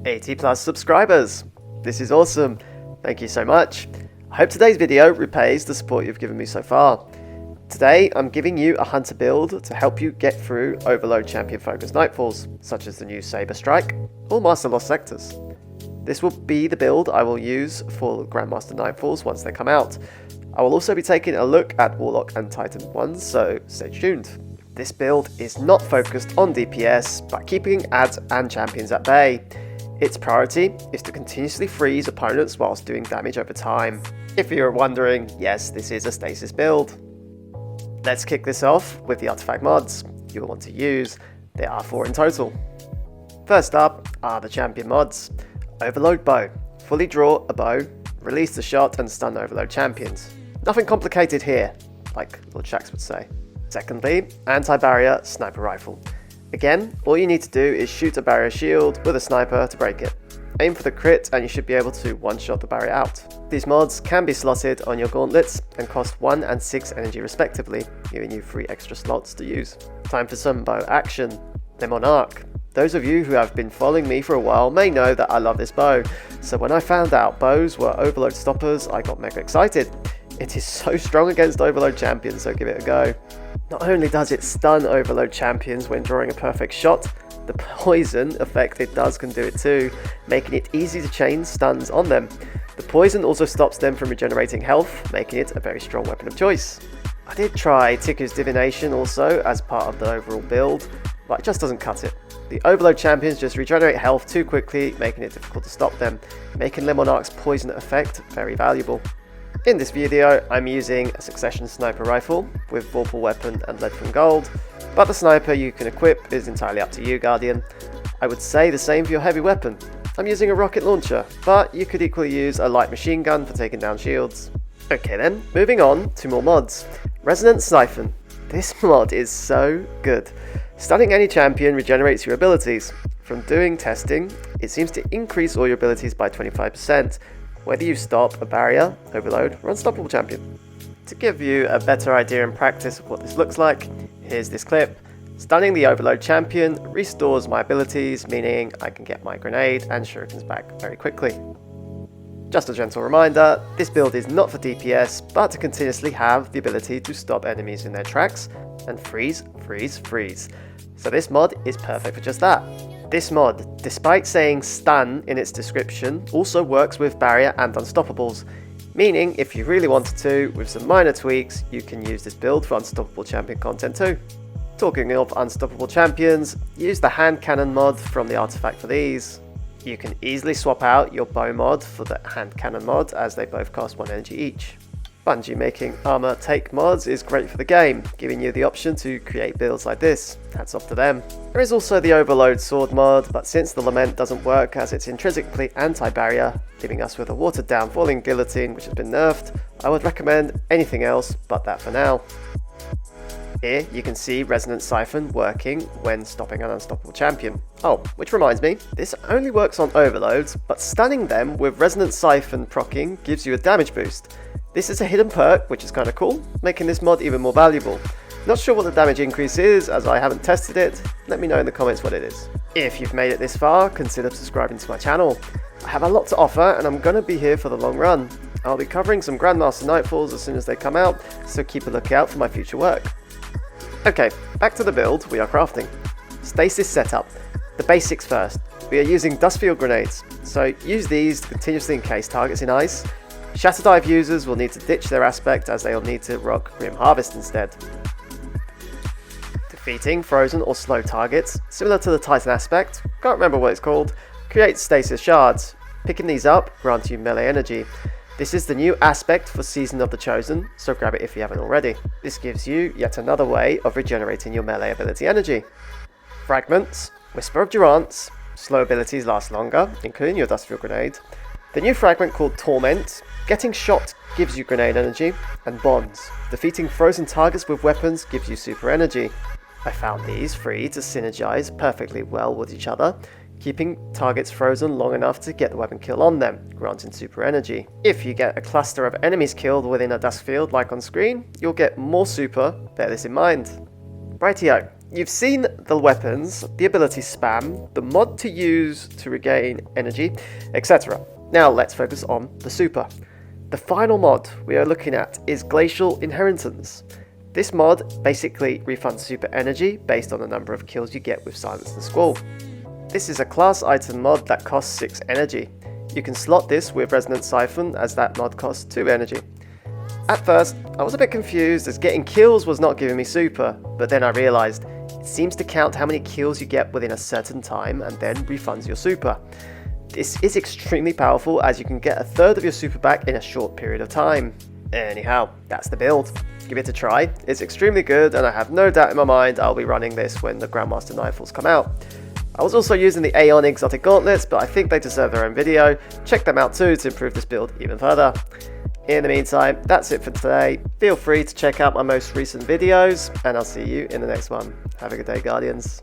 80 plus subscribers. This is awesome. Thank you so much. I hope today's video repays the support you've given me so far. Today I'm giving you a hunter build to help you get through overload champion focused nightfalls, such as the new Saber Strike or Master Lost Sectors. This will be the build I will use for Grandmaster Nightfalls once they come out. I will also be taking a look at Warlock and Titan ones, so stay tuned. This build is not focused on DPS, but keeping ads and champions at bay. Its priority is to continuously freeze opponents whilst doing damage over time. If you're wondering, yes, this is a Stasis build. Let's kick this off with the artifact mods you will want to use. There are 4 in total. First up are the champion mods. Overload bow. Fully draw a bow, release the shot and stun overload champions. Nothing complicated here, like Lord Shax would say. Secondly, anti-barrier sniper rifle. Again, all you need to do is shoot a barrier shield with a sniper to break it. Aim for the crit and you should be able to one-shot the barrier out. These mods can be slotted on your gauntlets and cost 1 and 6 energy respectively, giving you 3 extra slots to use. Time for some bow action. The Monarque. Those of you who have been following me for a while may know that I love this bow, so when I found out bows were overload stoppers, I got mega excited. It is so strong against overload champions, so give it a go. Not only does it stun overload champions when drawing a perfect shot, the poison effect it does can do it too, making it easy to chain stuns on them. The poison also stops them from regenerating health, making it a very strong weapon of choice. I did try Tiku's Divination also as part of the overall build, but it just doesn't cut it. The overload champions just regenerate health too quickly, making it difficult to stop them, making Le Monarque's poison effect very valuable. In this video, I'm using a Succession sniper rifle with Vorpal weapon and lead from gold, but the sniper you can equip is entirely up to you, Guardian. I would say the same for your heavy weapon. I'm using a rocket launcher, but you could equally use a light machine gun for taking down shields. Okay then, moving on to more mods. Resonant Syphon. This mod is so good. Stunning any champion regenerates your abilities. From doing testing, it seems to increase all your abilities by 25%, whether you stop a barrier, overload, or unstoppable champion. To give you a better idea in practice of what this looks like, here's this clip. Stunning the overload champion restores my abilities, meaning I can get my grenade and shurikens back very quickly. Just a gentle reminder, this build is not for DPS, but to continuously have the ability to stop enemies in their tracks and freeze. So this mod is perfect for just that. This mod, despite saying stun in its description, also works with barrier and unstoppables, meaning if you really wanted to, with some minor tweaks, you can use this build for unstoppable champion content too. Talking of unstoppable champions, use the hand cannon mod from the artifact for these. You can easily swap out your bow mod for the hand cannon mod as they both cost 1 energy each. Bungie making armor take mods is great for the game, giving you the option to create builds like this. Hats off to them. There is also the overload sword mod, but since the lament doesn't work as it's intrinsically anti-barrier, leaving us with a watered down falling guillotine which has been nerfed, I would recommend anything else but that for now. Here you can see Resonant Syphon working when stopping an unstoppable champion. Oh, which reminds me, this only works on overloads, but stunning them with Resonant Syphon proccing gives you a damage boost. This is a hidden perk, which is kind of cool, making this mod even more valuable. Not sure what the damage increase is, as I haven't tested it. Let me know in the comments what it is. If you've made it this far, consider subscribing to my channel. I have a lot to offer and I'm going to be here for the long run. I'll be covering some Grandmaster Nightfalls as soon as they come out, so keep a lookout for my future work. Okay, back to the build we are crafting. Stasis setup. The basics first. We are using dustfield grenades, so use these to continuously encase targets in ice. Shatter Dive users will need to ditch their aspect as they will need to rock Grim Harvest instead. Defeating frozen or slow targets, similar to the Titan aspect, can't remember what it's called, creates stasis shards. Picking these up grants you melee energy. This is the new aspect for Season of the Chosen, so grab it if you haven't already. This gives you yet another way of regenerating your melee ability energy. Fragments, Whisper of Durance, slow abilities last longer, including your Dustfield Grenade. The new fragment called Torment, getting shot gives you grenade energy, and Bonds, defeating frozen targets with weapons gives you super energy. I found these free to synergize perfectly well with each other, keeping targets frozen long enough to get the weapon kill on them, granting super energy. If you get a cluster of enemies killed within a dust field like on screen, you'll get more super, bear this in mind. Rightio, you've seen the weapons, the ability spam, the mod to use to regain energy, etc. Now let's focus on the super. The final mod we are looking at is Glacial Inheritance. This mod basically refunds super energy based on the number of kills you get with Silence and Squall. This is a class item mod that costs 6 energy. You can slot this with Resonant Syphon as that mod costs 2 energy. At first, I was a bit confused as getting kills was not giving me super, but then I realised it seems to count how many kills you get within a certain time and then refunds your super. This is extremely powerful as you can get a third of your super back in a short period of time. Anyhow, that's the build. Give it a try, it's extremely good and I have no doubt in my mind I'll be running this when the Grandmaster Nightfalls come out. I was also using the Aeon Exotic Gauntlets, but I think they deserve their own video. Check them out too to improve this build even further. In the meantime, that's it for today. Feel free to check out my most recent videos and I'll see you in the next one. Have a good day, Guardians.